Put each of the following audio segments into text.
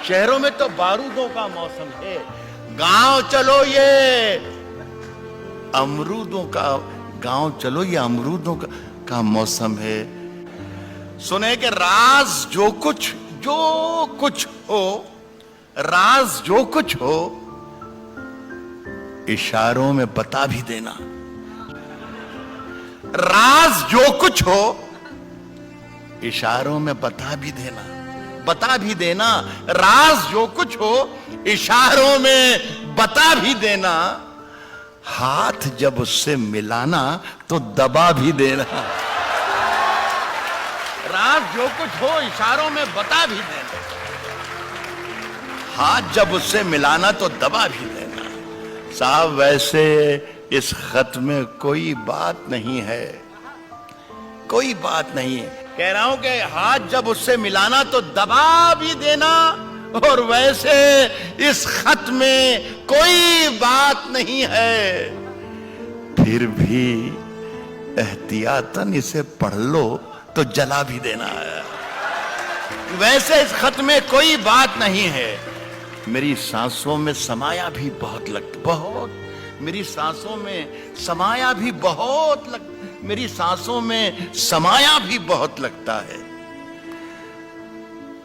شہروں میں تو بارودوں کا موسم ہے، گاؤں چلو یہ امرودوں کا، گاؤں چلو یہ امرودوں کا موسم ہے۔ سنے کہ راز جو کچھ ہو، راز جو کچھ ہو اشاروں میں بتا بھی دینا، راز جو کچھ ہو اشاروں میں بتا بھی دینا، راز جو کچھ ہو اشاروں میں بتا بھی دینا، ہاتھ جب اس سے ملانا تو دبا بھی دینا، راز جو کچھ ہو اشاروں میں بتا بھی دینا، ہاتھ جب اس سے ملانا تو دبا بھی دینا۔ صاحب ویسے اس خط میں کوئی بات نہیں ہے، کوئی بات نہیں ہے، کہہ رہا ہوں کہ ہاتھ جب اس سے ملانا تو دبا بھی دینا، اور ویسے اس خط میں کوئی بات نہیں ہے، پھر بھی احتیاطاً اسے پڑھ لو تو جلا بھی دینا ہے۔ ویسے اس خط میں کوئی بات نہیں ہے، میری سانسوں میں سمایا بھی بہت میری سانسوں میں سمایا بھی بہت لگتا ہے،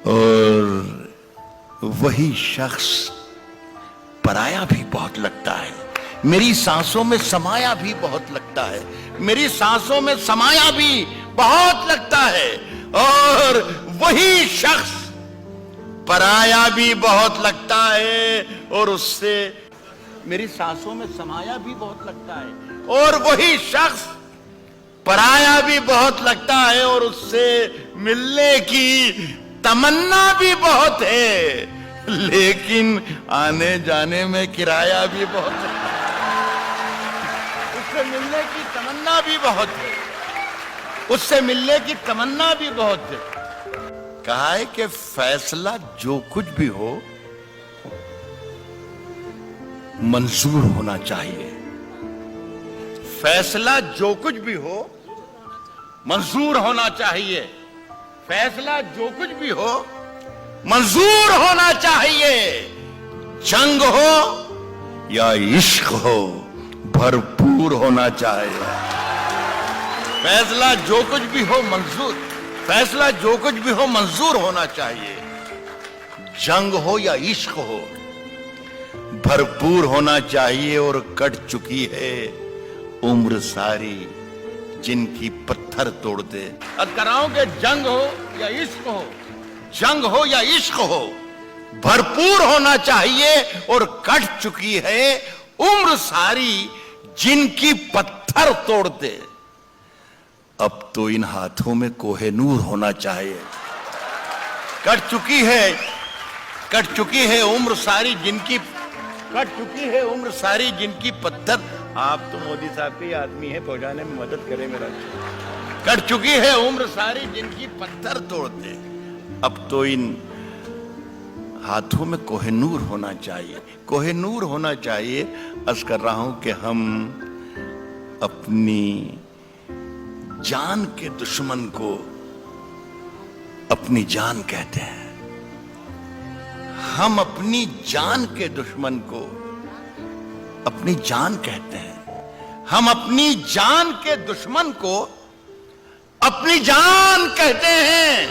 اور وہی شخص پرایا بھی بہت لگتا ہے، میری سانسوں میں سمایا بھی بہت لگتا ہے، میری سانسوں میں سمایا بھی بہت لگتا ہے، اور وہی شخص پرایا بھی بہت لگتا ہے، اور اس سے میری سانسوں میں سمایا بھی بہت لگتا ہے، اور وہی شخص پرایا بھی بہت لگتا ہے، اور اس سے ملنے کی تمنا بھی بہت ہے، لیکن آنے جانے میں کرایہ بھی بہت ہے، اس سے ملنے کی تمنا بھی بہت ہے، اس سے ملنے کی تمنا بھی بہت ہے۔ کہا ہے کہ فیصلہ جو کچھ بھی ہو منظور ہونا چاہیے، فیصلہ جو کچھ بھی ہو منظور ہونا چاہیے، فیصلہ جو کچھ بھی ہو منظور ہونا چاہیے، جنگ ہو یا عشق ہو بھرپور ہونا چاہیے، فیصلہ جو کچھ بھی ہو منظور ہونا چاہیے، جنگ ہو یا عشق ہو بھرپور ہونا چاہیے، اور کٹ چکی ہے عمر ساری جن کی پتھر توڑ دے۔ کراؤں کہ جنگ ہو یا عشق ہو بھرپور ہونا چاہیے، اور کٹ چکی ہے عمر ساری جن کی پتھر توڑ دے۔ اب تو ان ہاتھوں میں کوہ نور ہونا چاہیے، کٹ چکی ہے عمر ساری جن کی پتھر، آپ تو مودی صاحب کے آدمی ہیں، پہنچانے میں مدد کریں میرا، کٹ چکی ہے عمر ساری جن کی پتھر توڑ دے۔ اب تو ان ہاتھوں میں کوہ نور ہونا چاہیے، عرض کر رہا ہوں کہ ہم اپنی جان کے دشمن کو اپنی جان کہتے ہیں، ہم اپنی جان کے دشمن کو اپنی جان کہتے ہیں، ہم اپنی جان کے دشمن کو اپنی جان کہتے ہیں،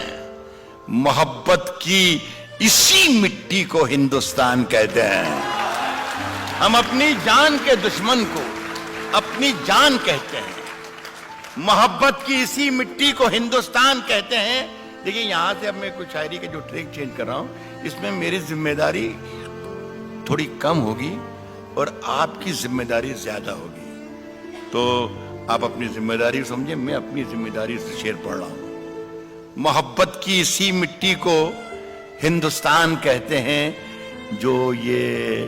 محبت کی اسی مٹی کو ہندوستان کہتے ہیں، ہم اپنی جان کے دشمن کو اپنی جان کہتے ہیں، محبت کی اسی مٹی کو ہندوستان کہتے ہیں۔ دیکھیں یہاں سے اب میں کچھ شاعری کے جو ٹریک چینج کر رہا ہوں، اس میں میری ذمہ داری تھوڑی کم ہوگی اور آپ کی ذمہ داری زیادہ ہوگی، تو آپ اپنی ذمہ داری سمجھیں، میں اپنی ذمہ داری سے شعر پڑھ رہا ہوں۔ محبت کی اسی مٹی کو ہندوستان کہتے ہیں، جو یہ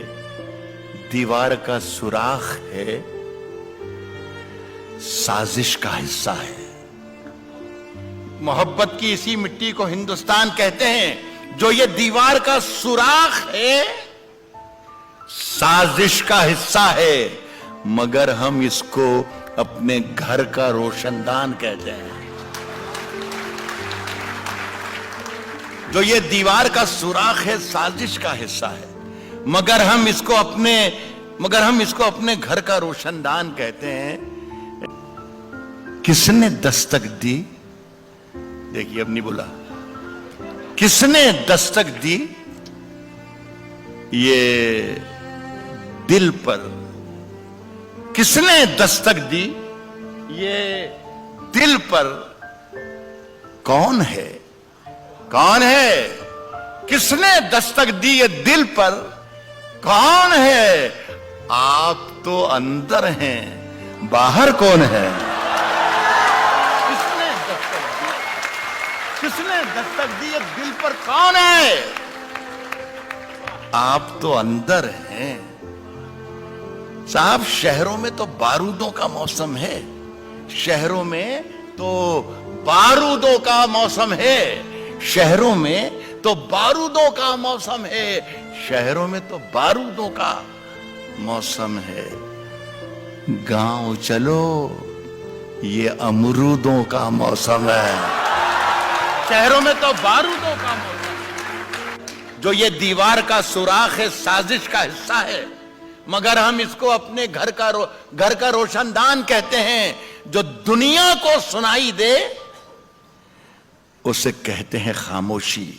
دیوار کا سوراخ ہے سازش کا حصہ ہے۔ محبت کی اسی مٹی کو ہندوستان کہتے ہیں، جو یہ دیوار کا سوراخ ہے سازش کا حصہ ہے، مگر ہم اس کو اپنے گھر کا روشن دان کہتے ہیں۔ جو یہ دیوار کا سوراخ ہے سازش کا حصہ ہے، مگر ہم اس کو اپنے گھر کا روشن دان کہتے ہیں۔ کس نے دستک دی؟ دیکھیے اب نہیں بولا، کس نے دستک دی؟ یہ دل پر۔ کس نے دستک دی؟ یہ دل پر۔ کون ہے؟ کون ہے؟ کس نے دستک دی یہ دل پر؟ کون ہے؟ آپ تو اندر ہیں، باہر کون ہے؟ کس نے دستک دی یہ دل پر؟ کون ہے؟ آپ تو اندر ہیں۔ صاحب شہروں میں تو بارودوں کا موسم ہے، شہروں میں تو بارودوں کا موسم ہے، شہروں میں تو بارودوں کا موسم ہے، شہروں میں تو بارودوں کا موسم ہے۔ گاؤں چلو یہ امرودوں کا موسم ہے۔ شہروں میں تو بارودوں کا موسم، جو یہ دیوار کا سوراخ ہے سازش کا حصہ ہے، مگر ہم اس کو اپنے گھر کا روشن دان کہتے ہیں۔ جو دنیا کو سنائی دے اسے کہتے ہیں خاموشی،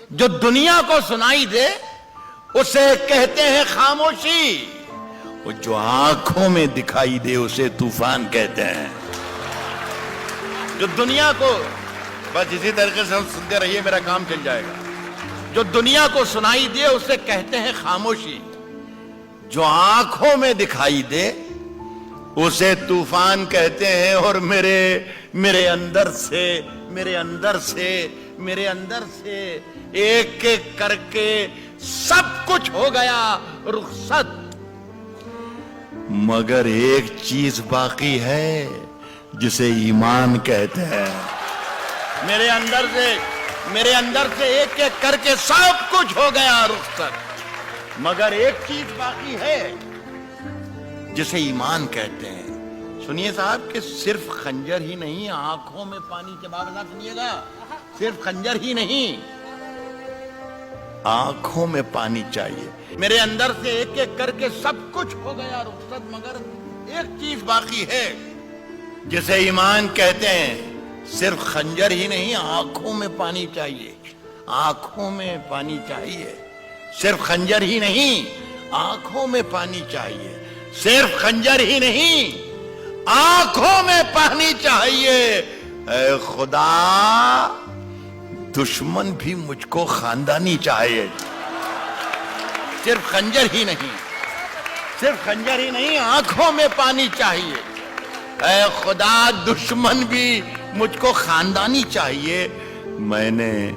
جو دنیا کو سنائی دے اسے کہتے ہیں خاموشی، وہ جو آنکھوں میں دکھائی دے اسے طوفان کہتے ہیں۔ جو دنیا کو، بس اسی طریقے سے ہم سنتے رہیے میرا کام چل جائے گا۔ جو دنیا کو سنائی دے اسے کہتے ہیں خاموشی، جو آنکھوں میں دکھائی دے اسے طوفان کہتے ہیں۔ اور میرے اندر سے ایک ایک کر کے سب کچھ ہو گیا رخصت، مگر ایک چیز باقی ہے جسے ایمان کہتے ہیں۔ میرے اندر سے ایک ایک کر کے سب کچھ ہو گیا رخصت، مگر ایک چیز باقی ہے جسے ایمان کہتے ہیں۔ سنیے صاحب کہ صرف خنجر ہی نہیں، آنکھوں میں پانی چبا کے سنیے گا، صرف خنجر ہی نہیں، آنکھوں میں پانی چاہیے۔ میرے اندر سے ایک ایک کر کے سب کچھ ہو گیا رخصت، مگر ایک چیز باقی ہے جسے ایمان کہتے ہیں۔ صرف خنجر ہی نہیں، آنکھوں میں پانی چاہیے، آنکھوں میں پانی چاہیے۔ صرف خنجر ہی نہیں، آنکھوں میں پانی چاہیے۔ صرف خنجر ہی نہیں، آنکھوں میں پانی چاہیے۔ اے خدا دشمن بھی مجھ کو خاندانی چاہیے۔ صرف خنجر ہی نہیں، آنکھوں میں پانی چاہیے۔ اے خدا دشمن بھی مجھ کو خاندانی چاہیے۔ میں نے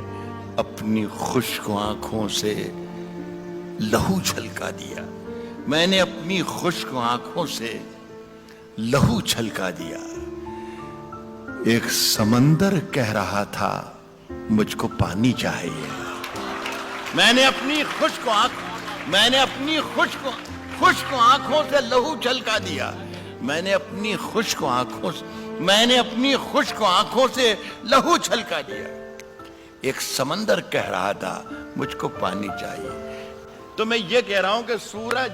اپنی خشک آنکھوں سے لہو چھلکا دیا، میں نے اپنی خشک آنکھوں سے لہو چھلکا دیا۔ ایک سمندر کہہ رہا تھا مجھ کو پانی چاہیے۔ میں نے اپنی خشک آنکھوں سے لہو چھلکا دیا، میں نے اپنی خشک آنکھوں سے لہو چھلکا دیا۔ ایک سمندر کہہ رہا تھا مجھ کو پانی چاہیے۔ تو میں یہ کہہ رہا ہوں کہ سورج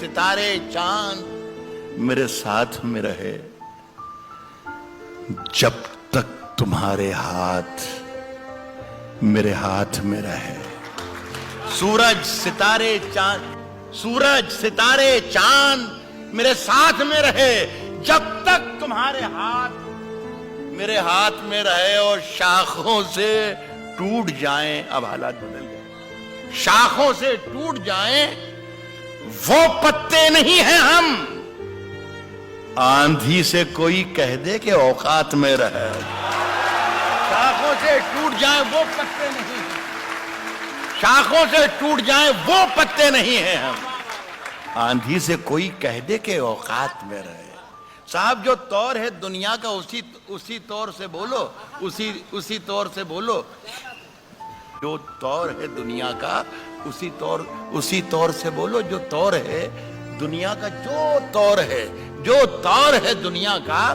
ستارے چاند میرے ساتھ میں رہے جب تک تمہارے ہاتھ میرے ہاتھ میں رہے۔ سورج ستارے چاند میرے ساتھ میں رہے جب تک تمہارے ہاتھ میرے ہاتھ میں رہے۔ اور شاخوں سے ٹوٹ جائیں، اب حالات بدل گئے، شاخوں سے ٹوٹ جائیں وہ پتے نہیں ہیں ہم۔ آندھی سے کوئی کہہ دے کہ اوقات میں رہے، شاخوں سے ٹوٹ جائیں وہ پتے نہیں، شاخوں سے ٹوٹ جائیں وہ پتے نہیں ہیں ہم۔ آندھی سے کوئی کہہ دے کہ اوقات میں رہے۔ صاحب جو طور ہے دنیا کا اسی طور سے بولو، اسی طور سے بولو۔ جو طور ہے دنیا کا اسی طور سے بولو۔ جو طور ہے دنیا کا، جو طور ہے دنیا کا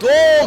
2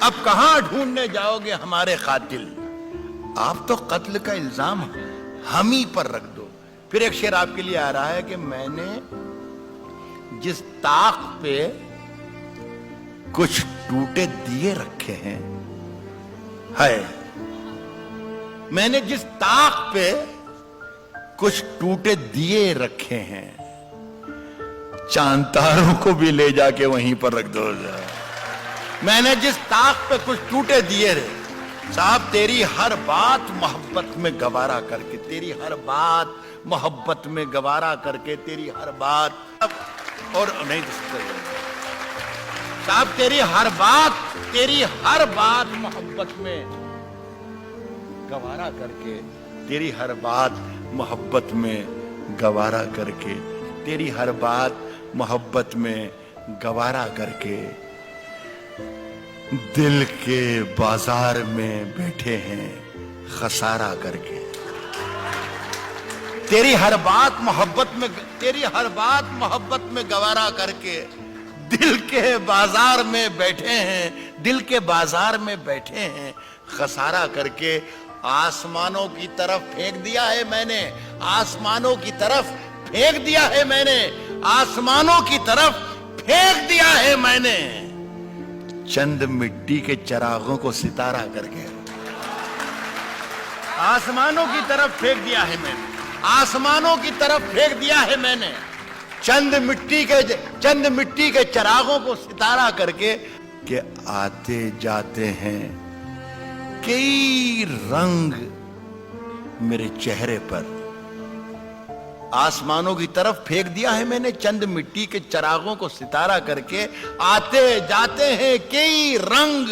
اب کہاں ڈھونڈنے جاؤ گے ہمارے قاتل؟ آپ تو قتل کا الزام ہم ہی پر رکھ دو۔ پھر ایک شعر آپ کے لیے آ رہا ہے کہ میں نے جس طاق پہ کچھ ٹوٹے دیے رکھے ہیں، ہے میں نے جس طاق پہ کچھ ٹوٹے دیے رکھے ہیں، چاند تاروں کو بھی لے جا کے وہیں پر رکھ دو۔ میں نے جس طاق پہ کچھ ٹوٹے دیے رہے، صاحب تیری ہر بات محبت میں گوارا کر کے، تیری ہر بات محبت میں گوارا کر کے، تیری ہر بات اور نہیں صاحب تیری ہر بات محبت میں گوارا کر کے، تیری ہر بات محبت میں گوارا کر کے، تیری ہر بات محبت میں گوارا کر کے، دل کے بازار میں بیٹھے ہیں خسارہ کر کے۔ تیری ہر بات محبت میں گوارا کر کے، دل کے بازار میں بیٹھے ہیں، دل کے بازار میں بیٹھے ہیں خسارہ کر کے۔ آسمانوں کی طرف پھینک دیا ہے میں نے، آسمانوں کی طرف پھینک دیا ہے میں نے، آسمانوں کی طرف پھینک دیا ہے میں نے، چند مٹی کے چراغوں کو ستارہ کر کے۔ آسمانوں کی طرف پھینک دیا ہے میں نے، آسمانوں کی طرف پھینک دیا ہے میں نے، چند مٹی کے چراغوں کو ستارہ کر کے، کہ آتے جاتے ہیں کئی رنگ میرے چہرے پر۔ آسمانوں کی طرف پھینک دیا ہے میں نے چند مٹی کے چراغوں کو ستارہ کر کے، آتے جاتے ہیں کئی رنگ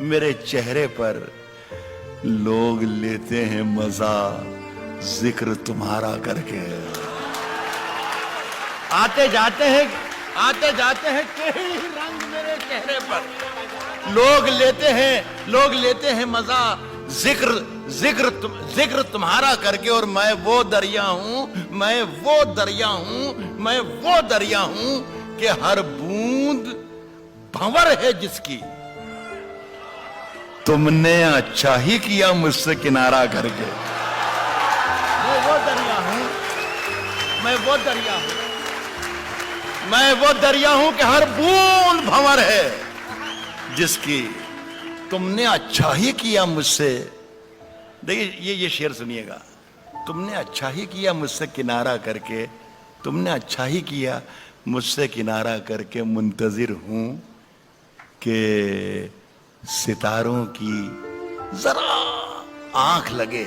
میرے چہرے پر، لوگ لیتے ہیں مزہ ذکر تمہارا کر کے۔ آتے جاتے ہیں کئی رنگ میرے چہرے پر، لوگ لیتے ہیں مزہ ذکر تمہارا کر کے، اور میں وہ دریا ہوں کہ ہر بوند بھنور ہے جس کی، تم نے اچھا ہی کیا مجھ سے کنارہ کر کے۔ میں وہ دریا ہوں کہ ہر بوند بھنور ہے جس کی، تم نے اچھا ہی کیا مجھ سے۔ دیکھیے یہ شعر سنیے گا، تم نے اچھا ہی کیا مجھ سے کنارہ کر کے، تم نے اچھا ہی کیا مجھ سے کنارہ کر کے، منتظر ہوں کہ ستاروں کی ذرا آنکھ لگے۔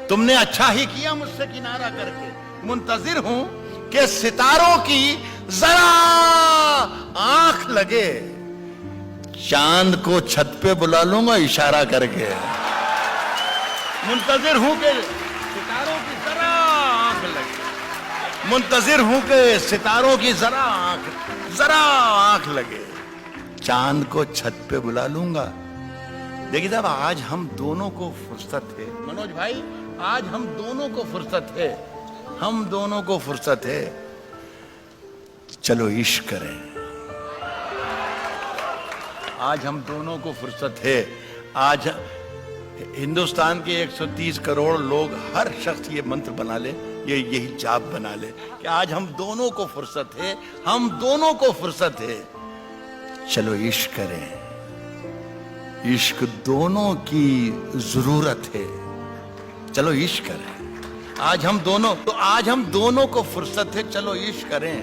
تم نے اچھا ہی کیا مجھ سے کنارہ کر کے، منتظر ہوں کہ ستاروں کی ذرا آنکھ لگے، چاند کو چھت پہ بلا لوں گا اشارہ کر کے۔ منتظر ہوں کہ ستاروں کی ذرا آنکھ لگے، منتظر ہوں کہ ستاروں کی ذرا آنکھ لگے، چاند کو چھت پہ بلا لوں گا۔ دیکھیے صاحب آج ہم دونوں کو فرصت ہے، منوج بھائی آج ہم دونوں کو فرصت ہے، چلو عشق کریں۔ آج ہم دونوں کو فرصت ہے، آج ہندوستان کے 130 کروڑ لوگ ہر شخص یہ منتر بنا لے، یہی جاپ بنا لے کہ آج ہم دونوں کو فرصت ہے، چلو عشق کریں۔ عشق دونوں کی ضرورت ہے، چلو عشق کریں۔ آج ہم دونوں کو فرصت ہے، چلو عشق کریں۔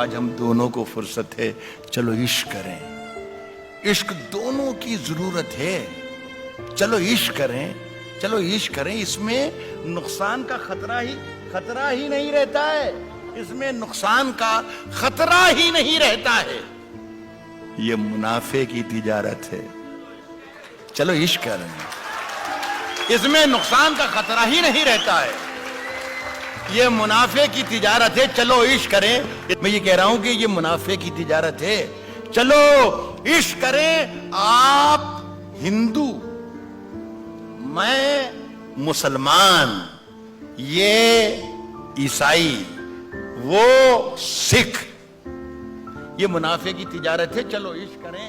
آج ہم دونوں کو فرصت ہے، چلو عشق کریں۔ عشق دونوں کی ضرورت ہے، چلو عشق کریں۔ اس میں نقصان کا خطرہ ہی نہیں رہتا ہے، اس میں نقصان کا خطرہ ہی نہیں رہتا ہے، یہ منافع کی تجارت ہے، چلو عشق کریں۔ اس میں نقصان کا خطرہ ہی نہیں رہتا ہے، یہ منافع کی تجارت ہے، چلو عشق کریں۔ میں یہ کہہ رہا ہوں کہ یہ منافع کی تجارت ہے، چلو عشق کریں۔ آپ ہندو، میں مسلمان، یہ عیسائی، وہ سکھ، یہ منافع کی تجارت ہے، چلو عشق کریں۔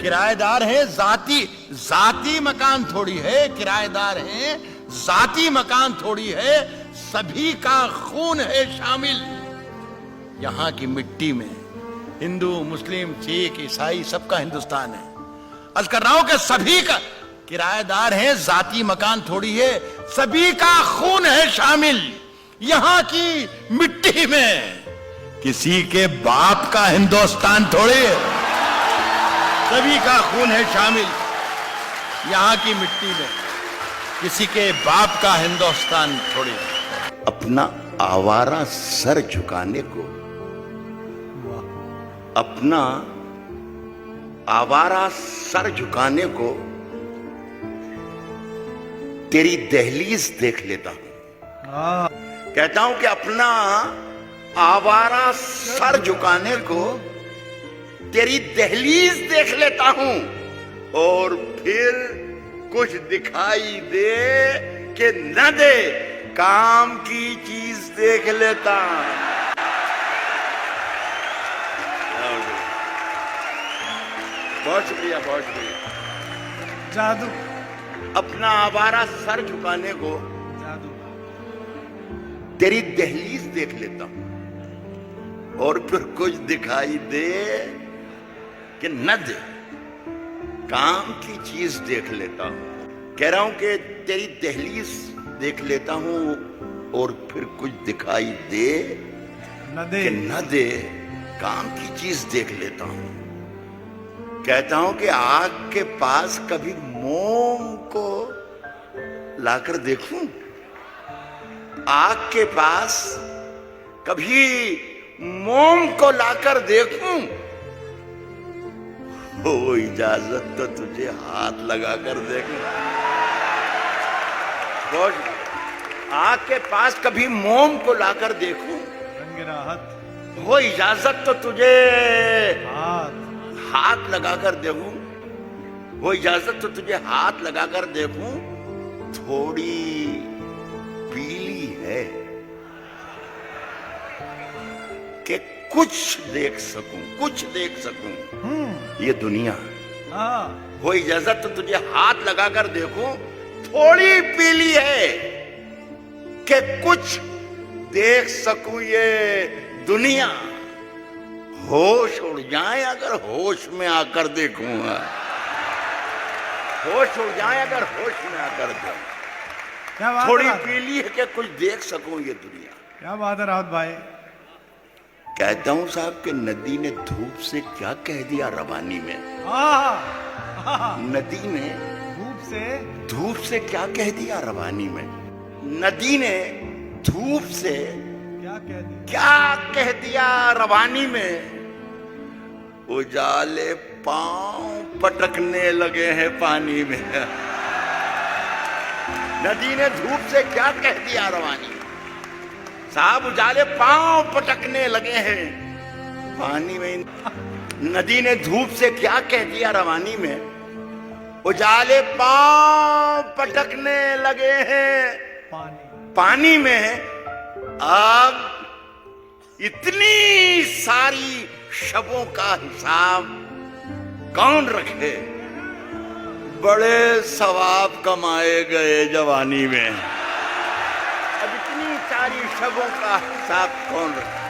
کرایہ دار ہیں ذاتی مکان تھوڑی ہے، کرایہ دار ہیں ذاتی مکان تھوڑی ہے، سبھی کا خون ہے شامل یہاں کی مٹی میں۔ ہندو، مسلم، سکھ، عیسائی سب کا ہندوستان ہے۔ عرض کر رہا ہوں کہ سبھی کا کرایہ دار ہیں ذاتی مکان تھوڑی ہے، سبھی کا خون ہے شامل یہاں کی مٹی میں، کسی کے باپ کا ہندوستان تھوڑی ہے، سبھی کا خون ہے شامل یہاں کی مٹی میں، کسی کے باپ کا ہندوستان تھوڑی ہے۔ اپنا آوارہ سر جھکانے کو، اپنا آوارہ سر جھکانے کو تیری دہلیز دیکھ لیتا ہوں، کہتا ہوں کہ اپنا آوارہ سر جھکانے کو تیری دہلیز دیکھ لیتا ہوں، اور پھر کچھ دکھائی دے کہ نہ دے کام کی چیز دیکھ لیتا ہوں۔ بہت شکریہ، بہت شکریہ۔ جادو، اپنا آوارہ سر جھکانے کو جادو، تیری دہلیز دیکھ لیتا ہوں، اور پھر کچھ دکھائی دے کہ نہ دے کام کی چیز دیکھ لیتا ہوں۔ کہہ رہا ہوں کہ تیری دہلیز دیکھ لیتا ہوں، اور پھر کچھ دکھائی دے کہ نہ دے کام کی چیز دیکھ لیتا ہوں۔ کہتا ہوں کہ آگ کے پاس کبھی موم کو لا کر دیکھوں، آگ کے پاس کبھی موم کو لا کر دیکھوں، وہ اجازت تو تجھے ہاتھ لگا کر دیکھوں۔ آگ کے پاس کبھی موم کو لا کر دیکھوں، رنگ راحت، وہ اجازت تو تجھے ہاتھ ہاتھ لگا کر دیکھوں، وہ اجازت تو تجھے ہاتھ لگا کر دیکھوں، تھوڑی پیلی ہے کہ کچھ دیکھ سکوں، کچھ دیکھ سکوں یہ دنیا۔ وہ اجازت تو تجھے ہاتھ لگا کر دیکھوں، تھوڑی پیلی ہے کہ کچھ دیکھ سکوں یہ دنیا۔ ہوش اڑ جائیں اگر ہوش میں آ کر دیکھوں گا، ہوش اڑ جائیں اگر ہوش میں آ کر دیکھوں، تھوڑی پیلی ہے کہ کچھ دیکھ سکوں یہ دنیا۔ کیا بات ہے راحت بھائی۔ کہتا ہوں صاحب کہ ندی نے دھوپ سے کیا کہہ دیا روانی میں، ندی نے دھوپ سے کیا کہہ دیا روانی میں، ندی نے دھوپ سے کیا کہہ دیا روانی میں، اجالے پاؤں پٹکنے لگے ہیں پانی میں۔ ندی نے دھوپ سے کیا کہہ دیا روانی میں، صاحب اجالے پاؤں پٹکنے لگے ہیں پانی میں۔ ندی نے دھوپ سے کیا کہہ دیا روانی میں، اجالے پاؤں پٹکنے لگے ہیں پانی میں۔ اب اتنی ساری شبوں کا حساب کون رکھے، بڑے ثواب کمائے گئے جوانی میں۔ اب اتنی ساری شبوں کا حساب کون رکھے،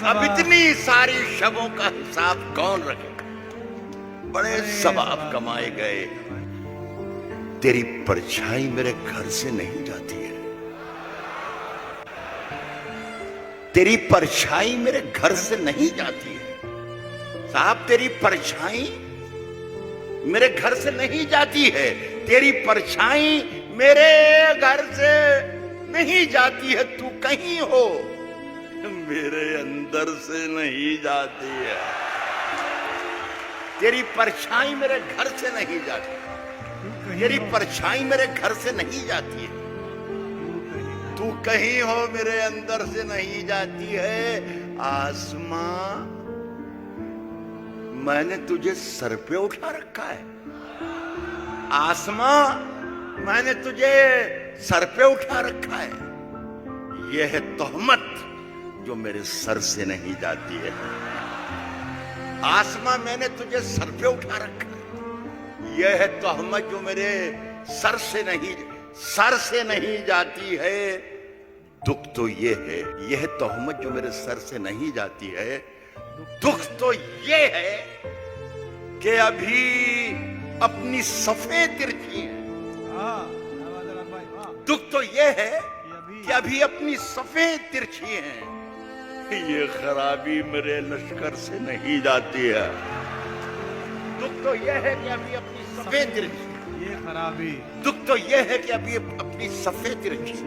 اب اتنی ساری شبوں کا حساب کون رکھے، بڑے ثواب کمائے گئے۔ تیری پرچھائی میرے گھر سے نہیں جاتی ہے، تیری پرچھائی میرے گھر سے نہیں جاتی ہے، صاحب تیری پرچھائی میرے گھر سے نہیں جاتی ہے، تیری پرچھائی میرے گھر سے نہیں جاتی ہے، تو کہیں ہو میرے اندر سے نہیں جاتی ہے، تیری پرچھائی میرے گھر سے نہیں جاتی، تیری پرچھائی میرے گھر سے نہیں جاتی ہے، تو کہیں ہو میرے اندر سے نہیں جاتی ہے۔ آسماں میں نے تجھے سر پہ اٹھا رکھا ہے، آسماں میں نے تجھے سر پہ اٹھا رکھا ہے، یہ ہے تہمت جو میرے سر سے نہیں جاتی ہے۔ آسماں میں نے تجھے سر پہ اٹھا رکھا ہے. یہ ہے تہمت جو میرے سر سے نہیں جاتی ہے. دکھ تو یہ ہے تہمت جو میرے سر سے نہیں جاتی ہے. دکھ تو یہ ہے کہ ابھی اپنی صفیں ترچھی ہیں. ہاں کیا بات ہے رات بھائی واہ دکھ تو یہ ہے کہ ابھی اپنی صفیں ترچھی ہیں. یہ خرابی میرے لشکر سے نہیں جاتی ہے. دکھ تو یہ ہے کہ ابھی اپنی صفیں ترچھی. یہ خرابی دکھ تو یہ ہے کہ ابھی اپنی صفیں ترچھی.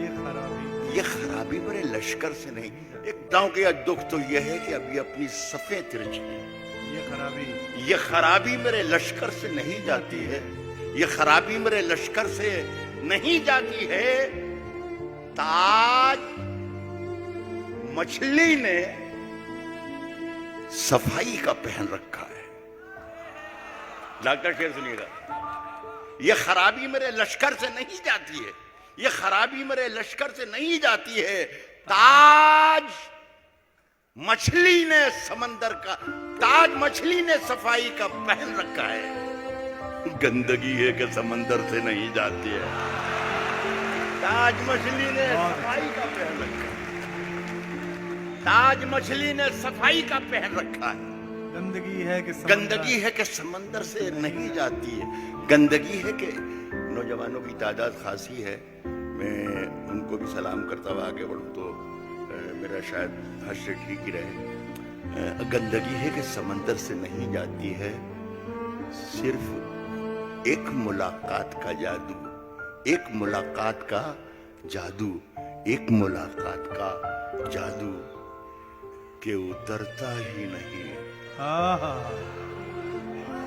یہ خرابی یہ خرابی میرے لشکر سے نہیں. ایک داؤں کیا دکھ تو یہ ہے کہ ابھی اپنی صفیں ترچھی. یہ خرابی میرے لشکر سے نہیں جاتی ہے. یہ خرابی میرے لشکر سے نہیں جاتی ہے. تاج مچھلی نے صفائی کا پہن رکھا ہے. ڈاکٹر شیر سنیے گا. یہ خرابی میرے لشکر سے نہیں جاتی ہے. یہ خرابی میرے لشکر سے نہیں جاتی ہے. تاج مچھلی نے صفائی کا پہن رکھا ہے. گندگی ہے کہ سمندر سے نہیں جاتی ہے. تاج مچھلی نے صفائی کا پہن رکھا ہے. تاج مچھلی نے صفائی کا پہن رکھا ہے. گندگی ہے کہ سمندر سے نہیں جاتی ہے. گندگی ہے کہ نوجوانوں کی تعداد خاصی ہے. میں ان کو بھی سلام کرتا ہوا آگے بڑھوں تو میرا شاید حشر ٹھیک ہی رہے. گندگی ہے کہ سمندر سے نہیں جاتی ہے. صرف ایک ملاقات کا جادو. ایک ملاقات کا جادو. ایک ملاقات کا جادو کہ اترتا ہی نہیں.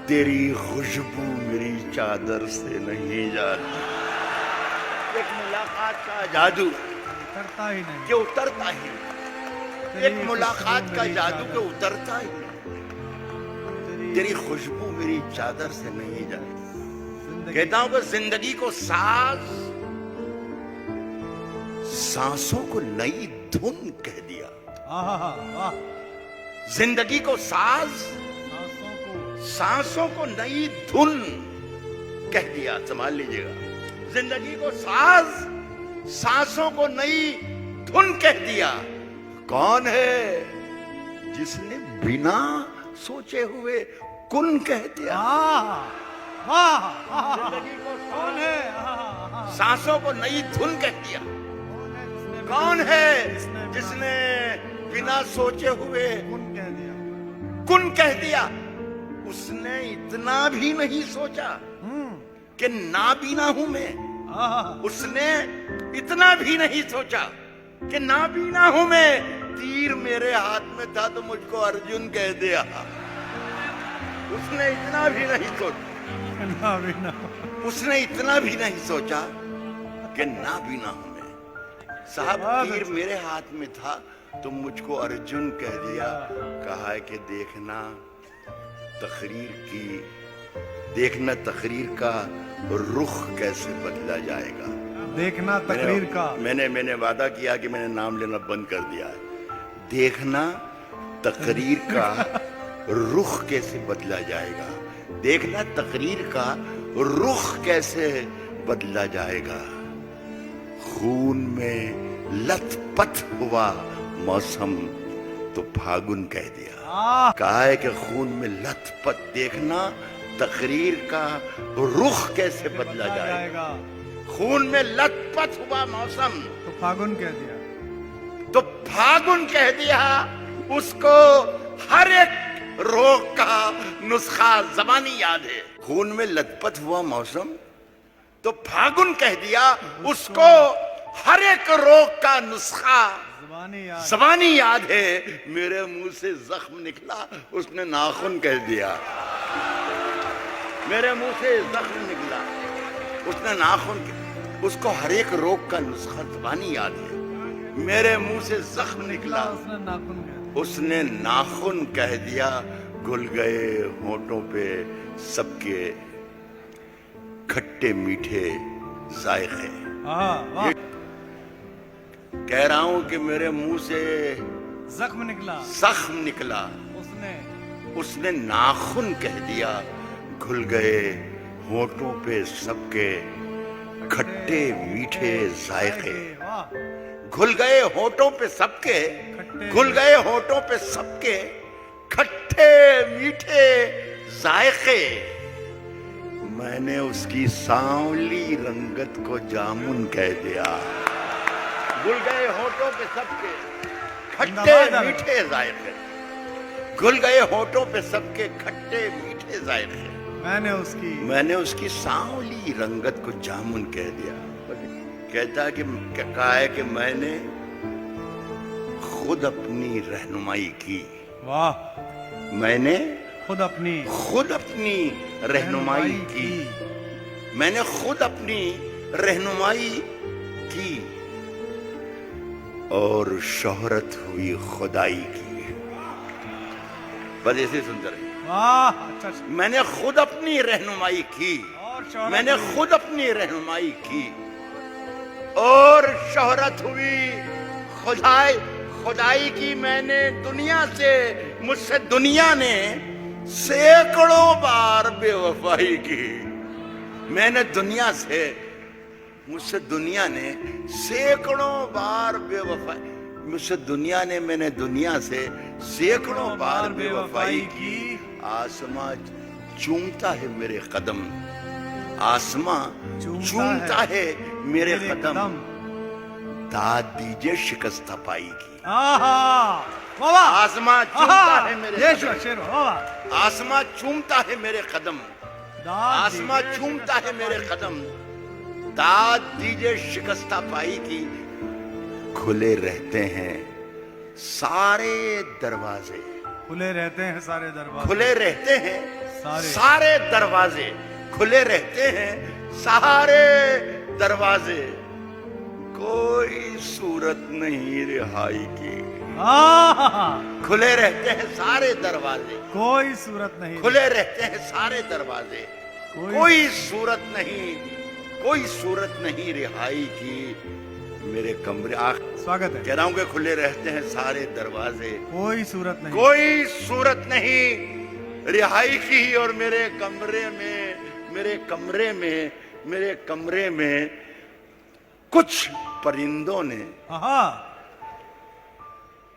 تیری خوشبو میری چادر سے نہیں جاتی. ایک ملاقات کا جادو کہ اترتا ہی نہیں. ایک ملاقات کا جادو کہ اترتا ہی نہیں. تیری خوشبو میری چادر سے نہیں جاتی. کہتا ہوں کہ زندگی کو سانسوں کو نئی دھن کہہ دیا. زندگی کو سانسوں کو نئی دھن کہہ دیا. سنبھال لیجئے گا. زندگی کو سانسوں کو نئی دھن کہہ دیا. کون ہے جس نے بنا سوچے ہوئے کن کہہ دیا. زندگی کو سانسوں کو نئی دھن کہہ دیا. کون ہے جس نے بنا سوچے ہوئے کن کہہ دیا. اس نے اتنا بھی نہیں سوچا کہ نابینا ہوں میں. اس نے اتنا بھی نہیں سوچا کہ نابینا ہوں میں. تیر میرے ہاتھ میں تھا تو مجھ کو ارجن کہہ دیا. اس نے اتنا بھی نہیں سوچا. اس نے اتنا بھی نہیں سوچا کہ نابینا ہوں میں. صاحب تیر میرے ہاتھ میں تھا تو مجھ کو ارجن کہہ دیا. کہا ہے کہ دیکھنا تقریر کا رخ کیسے بدلا جائے گا. دیکھنا تقریر کا میں نے وعدہ کیا کہ میں نے نام لینا بند کر دیا ہے. دیکھنا تقریر کا رخ کیسے بدلا جائے گا. دیکھنا تقریر کا رخ کیسے بدلا جائے گا. خون میں لت پت ہوا موسم تو پھاگن کہہ دیا. کہا ہے کہ خون میں لت پت. دیکھنا تقریر کا رخ کیسے بدلا جائے گا. خون میں لت پت ہوا موسم تو پھاگن کہہ دیا. اس کو ہر ایک روگ کا نسخہ زبانی یاد ہے. خون میں لت پت ہوا موسم تو پھاگن کہہ دیا. اس کو ہر ایک روگ کا نسخہ زبانی یاد ہے. میرے منہ سے زخم نکلا اس نے ناخن کہہ دیا. میرے منہ سے زخم نکلا اس نے ناخن. اس کو ہر ایک روگ کا نسخہ زبانی یاد ہے. میرے منہ سے زخم نکلا اس نے ناخن کہہ دیا. گھل گئے ہونٹوں پہ سب کے کھٹے میٹھے ذائقے. کہہ رہا ہوں کہ میرے منہ سے زخم نکلا اس نے ناخن کہہ دیا گھل گئے ہونٹوں پہ سب کے کھٹے میٹھے ذائقے واہ گھل گئے ہونٹوں پہ سب کے گھل گئے ہونٹوں پہ سب کے کھٹے میٹھے ذائقے میں نے اس کی سانولی رنگت کو جامن کہہ دیا گھل گئے ہونٹوں پہ سب کے کھٹے میٹھے ذائقے گھل گئے ہونٹوں پہ سب کے کھٹے میٹھے ذائقے میں نے اس کی سانولی رنگت کو جامن کہہ دیا کہتا ہے کہا ہے کہ میں نے خود اپنی رہنمائی کی واہ میں نے خود اپنی رہنمائی کی میں نے خود اپنی رہنمائی کی اور شہرت ہوئی خدائی کی بس ایسے سنتے رہے واہ اچھا میں نے خود اپنی رہنمائی کی میں نے خود اپنی رہنمائی کی اور شہرت ہوئی خدائی کی میں نے دنیا سے مجھ سے دنیا نے سینکڑوں بار بے وفائی کی میں نے دنیا سے مجھ سے دنیا نے سینکڑوں بار بے وفائی مجھ سے دنیا نے میں نے دنیا سے سینکڑوں بار بے وفائی کی آسماں چومتا ہے میرے قدم آسماں چومتا ہے میرے قدم داد دیجئے شکستہ پائی کی آسماں چومتا ہے میرے قدم آسماں چومتا ہے میرے قدم آسماں چومتا ہے میرے قدم داد دیجئے شکستہ پائی کی کھلے رہتے ہیں سارے دروازے کھلے رہتے ہیں سارے دروازے کھلے رہتے ہیں سارے دروازے کھلے رہتے ہیں سارے دروازے کوئی صورت نہیں رہائی کی کھلے رہتے ہیں سارے دروازے کوئی صورت نہیں کھلے رہتے ہیں سارے دروازے کوئی صورت نہیں رہائی کی میرے کمرے سواگت ہے کہہ رہا ہوں کہ کھلے رہتے ہیں سارے دروازے کوئی صورت نہیں رہائی کی اور میرے کمرے میں کچھ پرندوں نے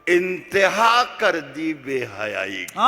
انتہا کر دی بے حیائی کی